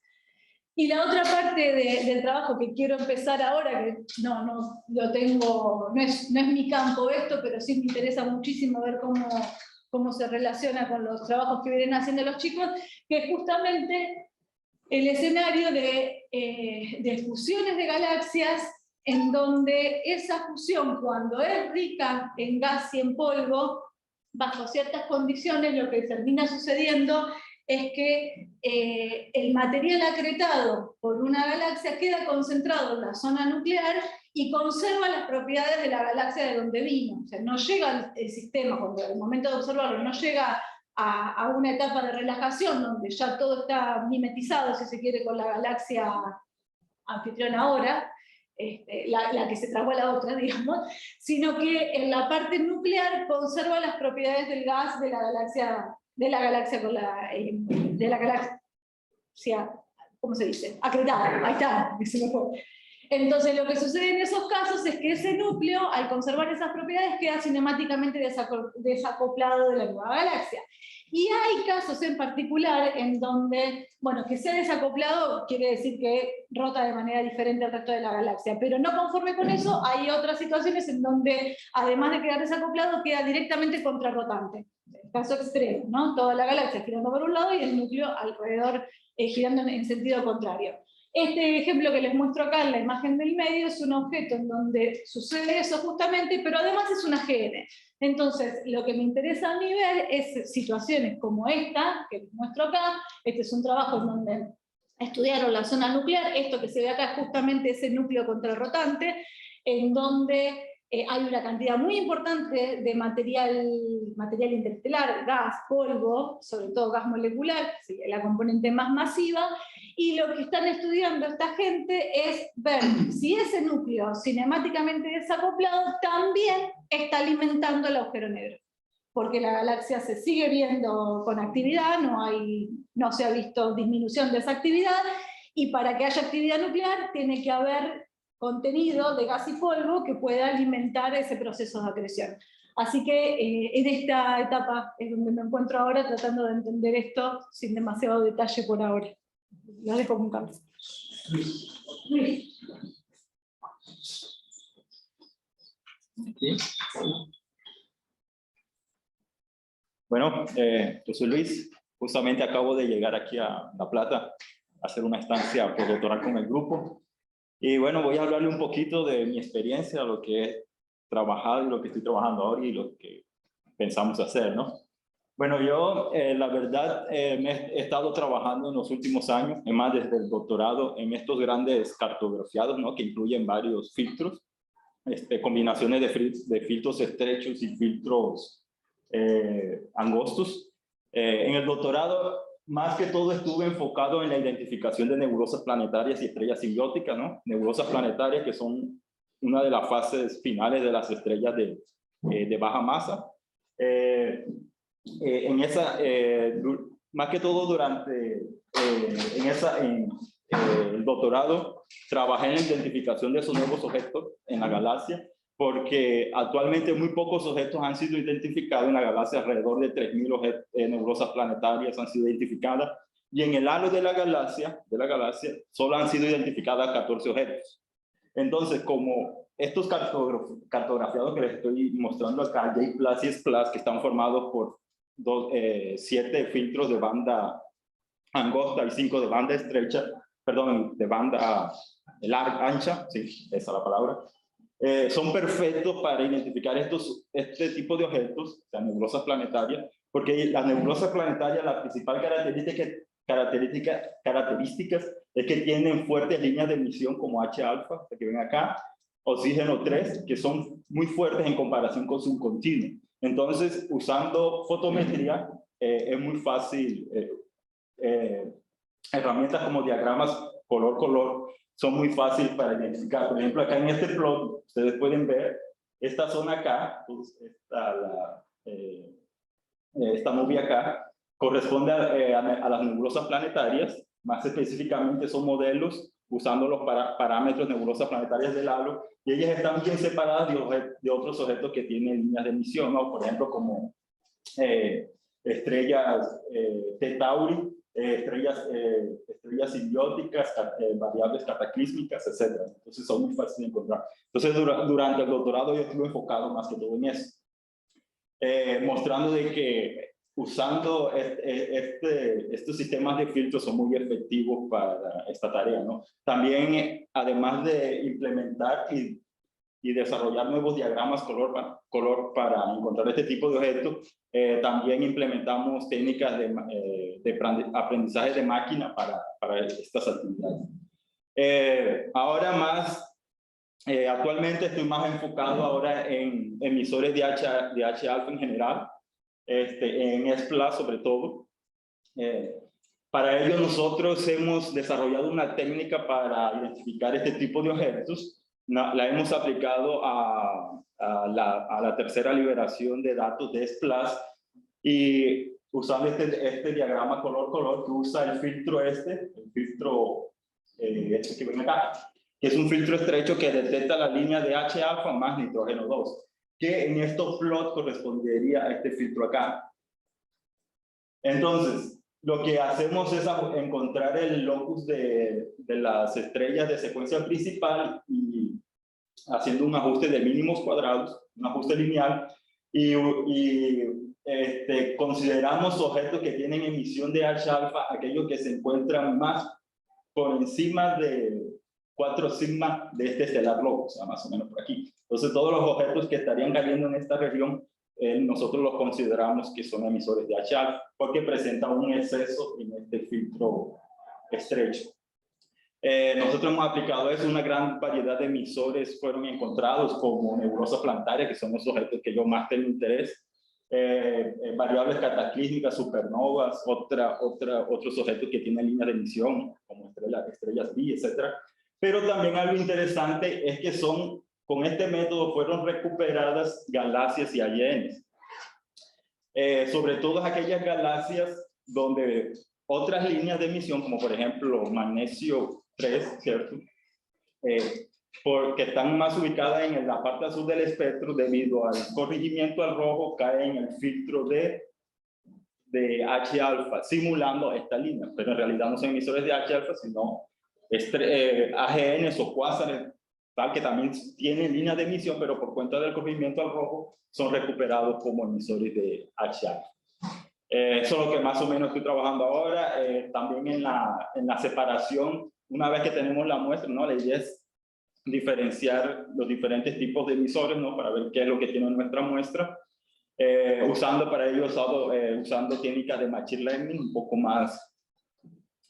Y la otra parte del trabajo que quiero empezar ahora, que no lo tengo, no es mi campo esto, pero sí me interesa muchísimo ver cómo se relaciona con los trabajos que vienen haciendo los chicos, que es justamente el escenario de fusiones de galaxias, en donde esa fusión, cuando es rica en gas y en polvo, bajo ciertas condiciones, lo que termina sucediendo es que el material acretado por una galaxia queda concentrado en la zona nuclear y conserva las propiedades de la galaxia de donde vino. O sea, no llega el sistema, cuando al momento de observarlo, no llega a una etapa de relajación, donde ya todo está mimetizado, si se quiere, con la galaxia anfitriona ahora, la que se tragó a la otra, digamos, sino que en la parte nuclear conserva las propiedades del gas de la galaxia con de la galaxia, ¿cómo se dice? Acretada, ahí está, se me fue. Entonces lo que sucede en esos casos es que ese núcleo, al conservar esas propiedades, queda cinemáticamente desacoplado de la nueva galaxia. Y hay casos en particular en donde, bueno, que sea desacoplado quiere decir que rota de manera diferente al resto de la galaxia, pero no conforme con eso, hay otras situaciones en donde, además de quedar desacoplado, queda directamente contrarrotante. El caso extremo, ¿no? Toda la galaxia girando por un lado y el núcleo alrededor girando en sentido contrario. Este ejemplo que les muestro acá en la imagen del medio es un objeto en donde sucede eso justamente, pero además es una GN. Entonces, lo que me interesa a mí ver es situaciones como esta, que les muestro acá. Este es un trabajo en donde estudiaron la zona nuclear. Esto que se ve acá es justamente ese núcleo contrarrotante, en donde hay una cantidad muy importante de material interestelar, gas, polvo, sobre todo gas molecular, la componente más masiva, y lo que están estudiando esta gente es ver si ese núcleo cinemáticamente desacoplado también está alimentando el agujero negro. Porque la galaxia se sigue viendo con actividad, no se ha visto disminución de esa actividad, y para que haya actividad nuclear tiene que haber contenido de gas y polvo que pueda alimentar ese proceso de acreción. Así que en esta etapa es donde me encuentro ahora, tratando de entender esto sin demasiado detalle por ahora. Lo dejo con Carlos. ¿Sí? Bueno, yo soy Luis, justamente acabo de llegar aquí a La Plata a hacer una estancia postdoctoral con el grupo. Y bueno, voy a hablarle un poquito de mi experiencia, lo que he trabajado y lo que estoy trabajando ahora y lo que pensamos hacer, ¿no? Bueno, yo la verdad me he estado trabajando en los últimos años, más desde el doctorado, en estos grandes cartografiados, ¿no? Que incluyen varios filtros, combinaciones de filtros estrechos y filtros angostos. En el doctorado, más que todo estuve enfocado en la identificación de nebulosas planetarias y estrellas simbióticas, ¿no? Nebulosas planetarias que son una de las fases finales de las estrellas de baja masa. Más que todo durante el doctorado, trabajé en la identificación de esos nuevos objetos en la galaxia, porque actualmente muy pocos objetos han sido identificados en la galaxia. Alrededor de 3.000 nebulosas planetarias han sido identificadas, y en el halo de la galaxia solo han sido identificadas 14 objetos. Entonces, como estos cartografiados que les estoy mostrando acá, J+ y S+, que están formados por 7 filtros de banda angosta y 5 de banda estrecha, perdón, de banda ancha, sí, esa es la palabra. son perfectos para identificar este tipo de objetos, las nebulosas planetarias, porque las nebulosas planetarias, la principal características es que tienen fuertes líneas de emisión como H-alfa, que ven acá, oxígeno 3, que son muy fuertes en comparación con su continuo. Entonces, usando fotometría, es muy fácil, herramientas como diagramas color-color son muy fáciles para identificar. Por ejemplo, acá en este plot, ustedes pueden ver esta zona acá, pues, esta nube acá, corresponde a las nebulosas planetarias, más específicamente son modelos usando los parámetros nebulosas planetarias del halo, y ellas están bien separadas de otros objetos que tienen líneas de emisión, ¿no? Por ejemplo, como estrellas T Tauri, estrellas simbióticas, variables cataclísmicas, etc. Entonces son muy fáciles de encontrar. Entonces durante el doctorado yo estuve enfocado más que todo en eso, mostrando de que usando estos sistemas de filtros son muy efectivos para esta tarea, ¿no? También, además de implementar y desarrollar nuevos diagramas color para encontrar este tipo de objetos, también implementamos técnicas de aprendizaje de máquina para estas actividades. Ahora actualmente estoy más enfocado ahora en emisores de H-alfa en general, en SPLAS sobre todo. Para ello nosotros hemos desarrollado una técnica para identificar este tipo de objetos. La hemos aplicado a la tercera liberación de datos de SPLAS, y usando este diagrama color-color que usa el filtro el filtro que ven acá, que es un filtro estrecho que detecta la línea de H-alfa más nitrógeno 2, que en estos plots correspondería a este filtro acá. Entonces, lo que hacemos es encontrar el locus de las estrellas de secuencia principal y haciendo un ajuste de mínimos cuadrados, un ajuste lineal, y consideramos objetos que tienen emisión de H-alfa, aquellos que se encuentran más por encima de 4 sigma de este estelar locus, o sea, más o menos por aquí. Entonces, todos los objetos que estarían cayendo en esta región, nosotros los consideramos que son emisores de H-alfa, porque presentan un exceso en este filtro estrecho. Nosotros hemos aplicado eso, una gran variedad de emisores fueron encontrados, como nebulosas planetarias, que son los objetos que yo más tengo interés, variables cataclísmicas, supernovas, otros objetos que tienen líneas de emisión, como estrellas B, etc. Pero también algo interesante es que con este método fueron recuperadas galaxias y alienes. Sobre todo aquellas galaxias donde otras líneas de emisión, como por ejemplo magnesio 3, ¿cierto? Porque están más ubicadas en la parte azul del espectro, debido al corregimiento al rojo, cae en el filtro de H-alfa, simulando esta línea, pero en realidad no son emisores de H-alfa, sino AGNs o cuásares, tal, que también tienen líneas de emisión, pero por cuenta del corregimiento al rojo son recuperados como emisores de H-alfa. Eso es lo que más o menos estoy trabajando ahora. También en la separación, una vez que tenemos la muestra, ¿no? La idea es diferenciar los diferentes tipos de emisores, ¿no? Para ver qué es lo que tiene nuestra muestra. Usando para ello usando técnicas de machine learning un poco más,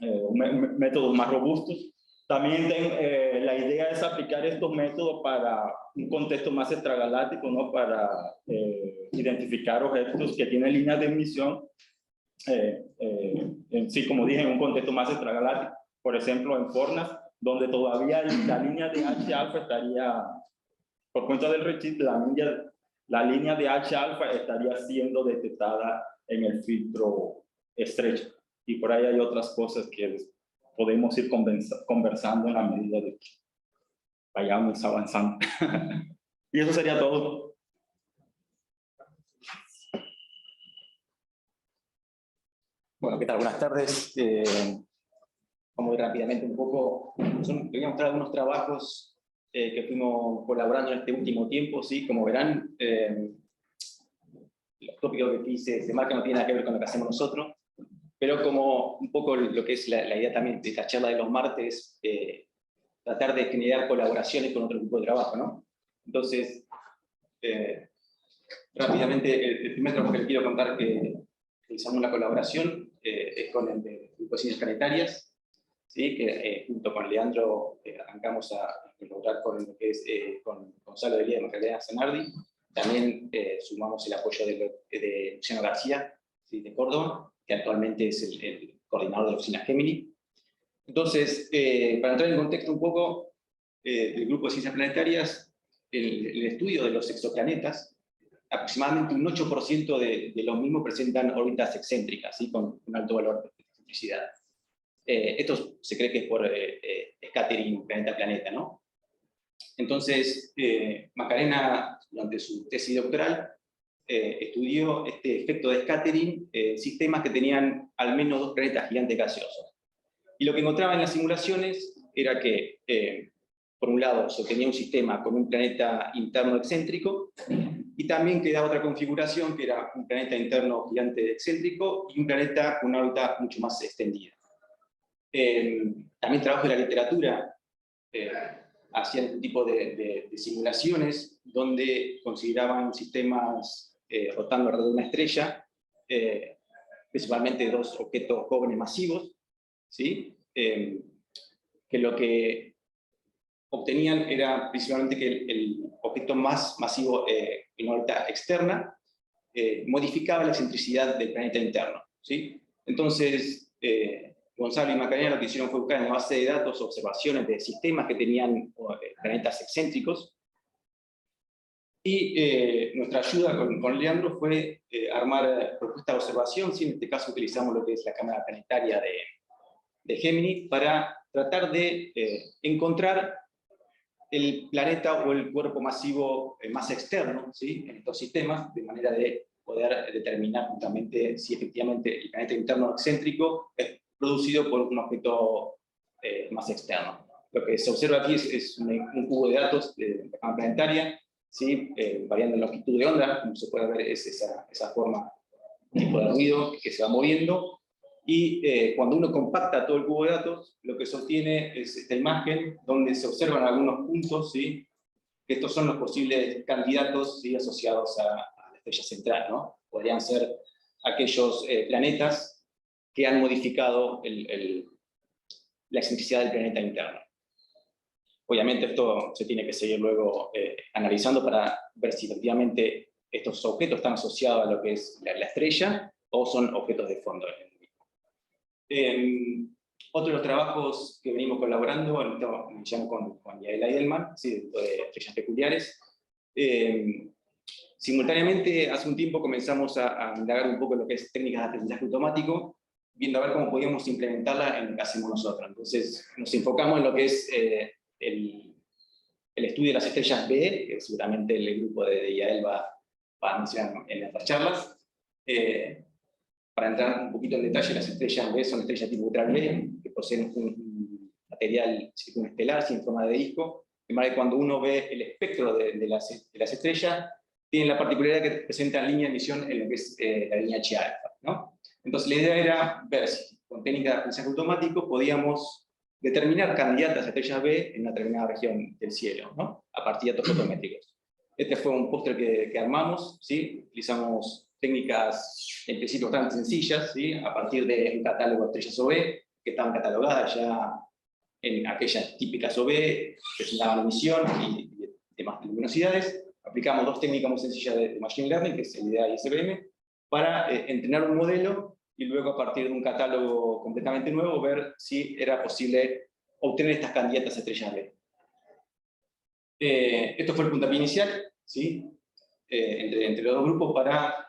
métodos más robustos. También la idea es aplicar estos métodos para un contexto más extragaláctico, ¿no? Para identificar objetos que tienen líneas de emisión, sí, como dije, en un contexto más extragaláctico. Por ejemplo, en Fornas, donde todavía la línea de H-alfa estaría, por cuenta del redshift, la línea de H-alfa estaría siendo detectada en el filtro estrecho. Y por ahí hay otras cosas que podemos ir conversando en la medida de que vayamos avanzando. Y eso sería todo. Bueno, ¿qué tal? Buenas tardes. Vamos a ir rápidamente un poco. Quería mostrar algunos trabajos que fuimos colaborando en este último tiempo. ¿Sí? Como verán, los tópicos que aquí se marcan no tienen nada que ver con lo que hacemos nosotros, pero como un poco lo que es la idea también de esta charla de los martes, tratar de generar colaboraciones con otro grupo de trabajo, ¿no? Entonces, rápidamente, el primer trabajo que les quiero contar que realizamos la colaboración es con el de Grupo de Ciencias Planetarias, ¿sí? Que junto con Leandro arrancamos a lograr con lo que es con Gonzalo de Lía y Magdalena Zanardi. También sumamos el apoyo de Luciano García, ¿sí? De Córdoba, que actualmente es el coordinador de la oficina Gemini. Entonces, para entrar en contexto un poco del Grupo de Ciencias Planetarias, el estudio de los exoplanetas, aproximadamente un 8% de los mismos presentan órbitas excéntricas, ¿sí? Con un alto valor de excentricidad. Esto se cree que es por scattering planeta-planeta, ¿no? Entonces, Macarena, durante su tesis doctoral, estudió este efecto de scattering en sistemas que tenían al menos 2 planetas gigantes gaseosos. Y lo que encontraba en las simulaciones era que, por un lado, se tenía un sistema con un planeta interno excéntrico, y también quedaba otra configuración, que era un planeta interno gigante excéntrico y un planeta con una órbita mucho más extendida. También trabajo de la literatura, hacían este tipo de simulaciones donde consideraban sistemas rotando alrededor de una estrella, principalmente 2 objetos jóvenes masivos, ¿sí? Que lo que obtenían era principalmente que el objeto más masivo en órbita externa modificaba la excentricidad del planeta interno, ¿sí? Entonces, Gonzalo y Macarena lo que hicieron fue buscar en la base de datos observaciones de sistemas que tenían planetas excéntricos, y nuestra ayuda con Leandro fue armar propuestas de observación, ¿sí? En este caso utilizamos lo que es la cámara planetaria de Gemini para tratar de encontrar el planeta o el cuerpo masivo más externo, ¿sí? En estos sistemas, de manera de poder determinar justamente si efectivamente el planeta interno excéntrico es producido por un objeto más externo. Lo que se observa aquí es un cubo de datos de la cámara planetaria, ¿sí? Variando la longitud de onda, como se puede ver es esa forma, tipo de ruido que se va moviendo. Y cuando uno compacta todo el cubo de datos, lo que se obtiene es esta imagen donde se observan algunos puntos, ¿sí? Que estos son los posibles candidatos, ¿sí? Asociados a la estrella central, ¿no? Podrían ser aquellos planetas que han modificado la excentricidad del planeta interno. Obviamente esto se tiene que seguir luego analizando para ver si efectivamente estos objetos están asociados a lo que es la estrella o son objetos de fondo. Otro de los trabajos que venimos colaborando, iniciamos con Yaela Edelman, ¿sí? De estrellas peculiares. Simultáneamente, hace un tiempo comenzamos a indagar un poco lo que es técnicas de aprendizaje automático, viendo a ver cómo podíamos implementarla en lo que hacemos nosotros. Entonces, nos enfocamos en lo que es el estudio de las estrellas B, que seguramente el grupo de Yael va a mencionar en estas charlas. Para entrar un poquito en detalle, las estrellas B son estrellas tipo Ultra B, que poseen un material circunestelar, sin forma de disco, de manera que cuando uno ve el espectro de las estrellas, tienen la particularidad que presentan línea de emisión en lo que es la línea H-alfa, ¿no? Entonces la idea era ver si con técnicas de aprendizaje automático podíamos determinar candidatas a estrellas B en una determinada región del cielo, ¿no? A partir de datos fotométricos. Este fue un póster que armamos, ¿sí? Utilizamos técnicas en principio bastante sencillas, ¿sí? A partir de un catálogo de estrellas OB, que estaban catalogadas ya en aquellas típicas OB, que presentaban emisión y demás luminosidades. Aplicamos 2 técnicas muy sencillas de Machine Learning, que es el IDEA y SVM, para entrenar un modelo y luego a partir de un catálogo completamente nuevo ver si era posible obtener estas candidatas a estrellas B. Esto fue el puntapié inicial, ¿sí? Entre los 2 grupos para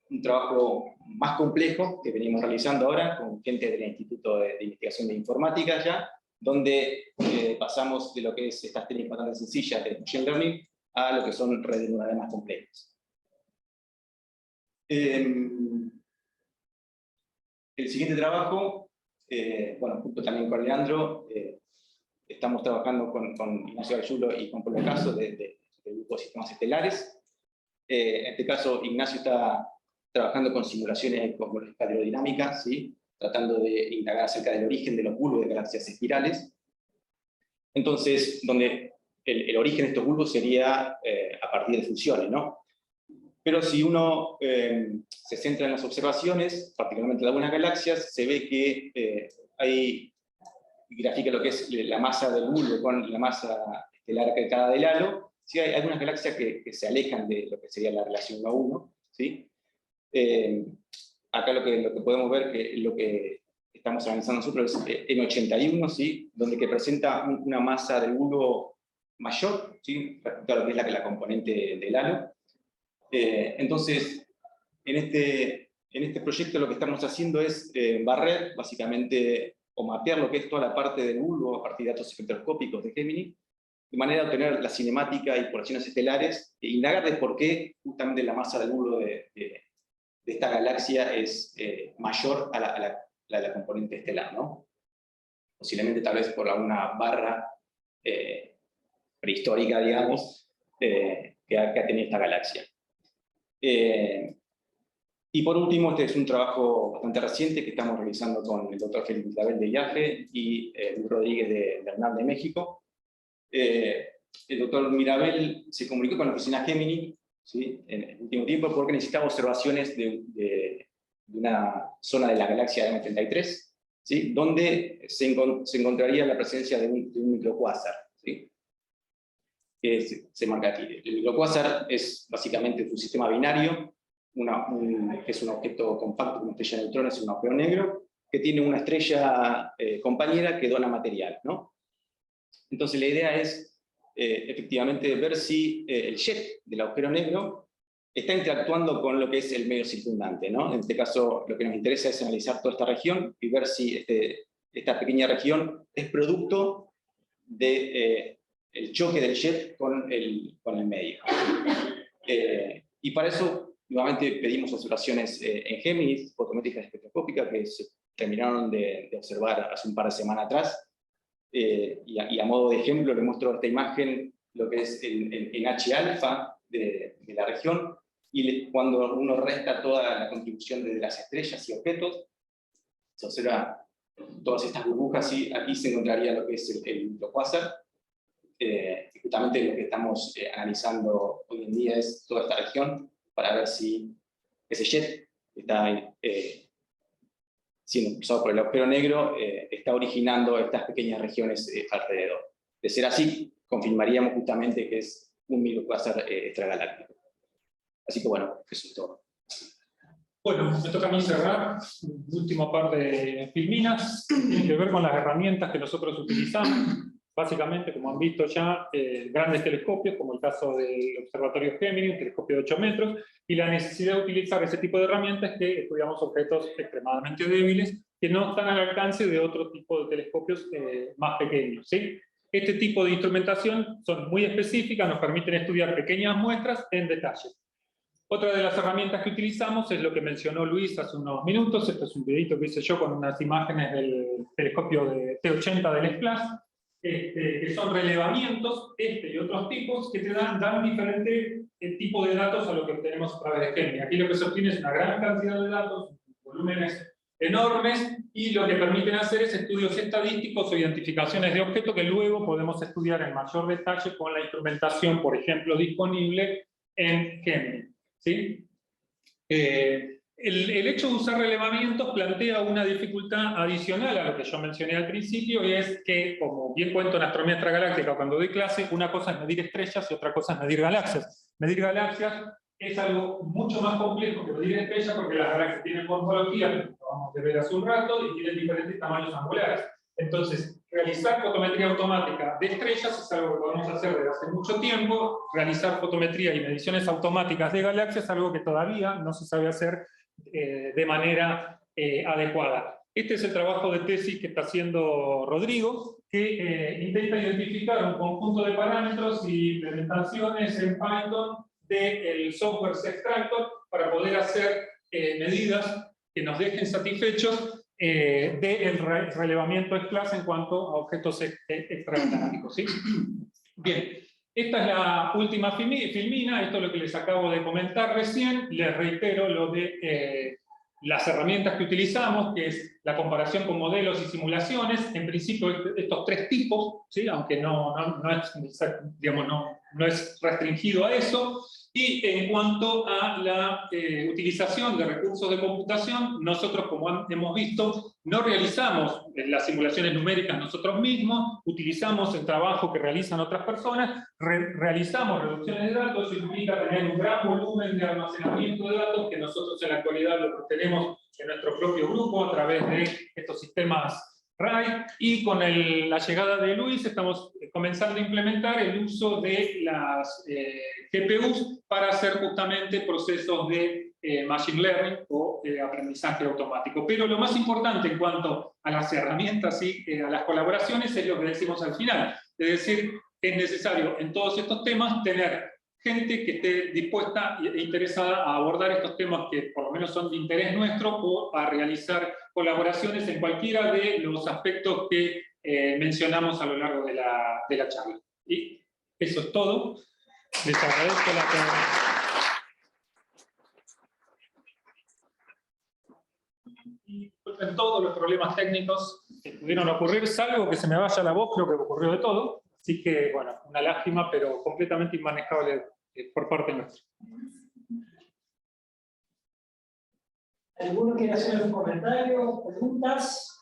un trabajo más complejo que venimos realizando ahora con gente del Instituto de Investigación de Informática ya, donde pasamos de lo que es estas técnicas bastante sencillas de Machine Learning a lo que son redes neuronales más complejas. El siguiente trabajo, bueno, junto también con Leandro, estamos trabajando con Ignacio Gallulo y Juan Pablo Caso del grupo de sistemas estelares. En este caso, Ignacio está trabajando con simulaciones cosmológicas aerodinámicas, ¿sí? Tratando de indagar acerca del origen de los bulbos de galaxias espirales. Entonces, donde el origen de estos bulbos sería a partir de fusiones, ¿no? Pero si uno se centra en las observaciones, particularmente de algunas galaxias, se ve que grafica lo que es la masa del bulbo con la masa estelar cargada del halo. Sí, hay algunas galaxias que se alejan de lo que sería la relación 1 a 1, ¿sí? Acá lo que podemos ver, que lo que estamos analizando nosotros es M81, ¿sí? Donde que presenta una masa del bulbo mayor, ¿sí? Respecto a lo que es la componente del halo. Entonces, en este proyecto lo que estamos haciendo es barrer, básicamente, o mapear lo que es toda la parte del bulbo a partir de datos espectroscópicos de Gemini, de manera de obtener la cinemática y poblaciones estelares, e indagar de por qué justamente la masa del bulbo de esta galaxia es mayor a la componente estelar, ¿no? Posiblemente tal vez por alguna barra prehistórica, digamos, que ha tenido esta galaxia. Y por último, este es un trabajo bastante reciente que estamos realizando con el doctor Felipe Mirabel de IAFE y Luis Rodríguez de Bernal de México. El doctor Mirabel se comunicó con la oficina Gemini, ¿sí? En el último tiempo porque necesitaba observaciones de una zona de la galaxia M33, ¿sí? Donde se encontraría la presencia de un microcuásar, ¿sí? Que se marca aquí. El microcuásar es básicamente un sistema binario, que es un objeto compacto, una estrella de neutrones, un agujero negro, que tiene una estrella compañera que dona material, ¿no? Entonces la idea es efectivamente ver si el jet del agujero negro está interactuando con lo que es el medio circundante, ¿no? En este caso lo que nos interesa es analizar toda esta región y ver si esta pequeña región es producto de el choque del jet con el medio. Y para eso, nuevamente pedimos observaciones en Géminis, fotométricas espectroscópicas, que se terminaron de observar hace un par de semanas atrás. Y a modo de ejemplo, le muestro esta imagen, lo que es el H-alfa de la región, y cuando uno resta toda la contribución de las estrellas y objetos, se observa todas estas burbujas, y aquí se encontraría lo que es el microcuásar. Y justamente lo que estamos analizando hoy en día es toda esta región para ver si ese jet está siendo impulsado por el agujero negro está originando estas pequeñas regiones alrededor. De ser así, confirmaríamos justamente que es un microcuásar extragaláctico. Así que bueno, eso es todo. Bueno, me toca a mí cerrar. Último par de filminas. Tiene que ver con las herramientas que nosotros utilizamos. Básicamente, como han visto ya, grandes telescopios, como el caso del Observatorio Gemini, un telescopio de 8 metros, y la necesidad de utilizar ese tipo de herramientas que estudiamos objetos extremadamente débiles que no están al alcance de otro tipo de telescopios más pequeños, ¿sí? Este tipo de instrumentación son muy específicas, nos permiten estudiar pequeñas muestras en detalle. Otra de las herramientas que utilizamos es lo que mencionó Luis hace unos minutos. Este es un videito que hice yo con unas imágenes del telescopio de T80 del SPLASH, que son relevamientos, y otros tipos, que te dan diferente tipo de datos a lo que obtenemos a través de Gemini. Aquí lo que se obtiene es una gran cantidad de datos, volúmenes enormes, y lo que permiten hacer es estudios estadísticos o identificaciones de objetos que luego podemos estudiar en mayor detalle con la instrumentación, por ejemplo, disponible en Gemini, ¿sí? El hecho de usar relevamientos plantea una dificultad adicional a lo que yo mencioné al principio, y es que, como bien cuento en Astronomía Extragaláctica cuando doy clase, una cosa es medir estrellas y otra cosa es medir galaxias. Medir galaxias es algo mucho más complejo que medir estrellas, porque las galaxias tienen morfología, que acabamos de ver hace un rato, y tienen diferentes tamaños angulares. Entonces, realizar fotometría automática de estrellas es algo que podemos hacer desde hace mucho tiempo. Realizar fotometría y mediciones automáticas de galaxias es algo que todavía no se sabe hacer de manera adecuada. Este es el trabajo de tesis que está haciendo Rodrigo, que intenta identificar un conjunto de parámetros y implementaciones en Python del software Sextractor para poder hacer medidas que nos dejen satisfechos del relevamiento SPLASH en cuanto a objetos extragalácticos, ¿sí? Bien. Esta es la última filmina, esto es lo que les acabo de comentar recién. Les reitero lo de las herramientas que utilizamos, que es la comparación con modelos y simulaciones, en principio estos tres tipos, ¿sí? Aunque no es, digamos, no es restringido a eso. Y en cuanto a la utilización de recursos de computación, nosotros, como hemos visto, no realizamos las simulaciones numéricas nosotros mismos, utilizamos el trabajo que realizan otras personas, realizamos reducciones de datos, eso implica tener un gran volumen de almacenamiento de datos que nosotros en la actualidad lo tenemos en nuestro propio grupo a través de estos sistemas RAID, y con la llegada de Luis estamos comenzando a implementar el uso de las GPUs para hacer justamente procesos de Machine Learning o aprendizaje automático. Pero lo más importante en cuanto a las herramientas y a las colaboraciones es lo que decimos al final. Es decir, es necesario en todos estos temas tener gente que esté dispuesta e interesada a abordar estos temas que por lo menos son de interés nuestro, o a realizar colaboraciones en cualquiera de los aspectos que mencionamos a lo largo de la charla. Y eso es todo. Les agradezco la atención. Y disculpen todos los problemas técnicos que pudieron ocurrir, salvo que se me vaya la voz, creo que ocurrió de todo. Así que, bueno, una lástima, pero completamente inmanejable por parte nuestra. ¿Alguno quiere hacer un comentario, preguntas?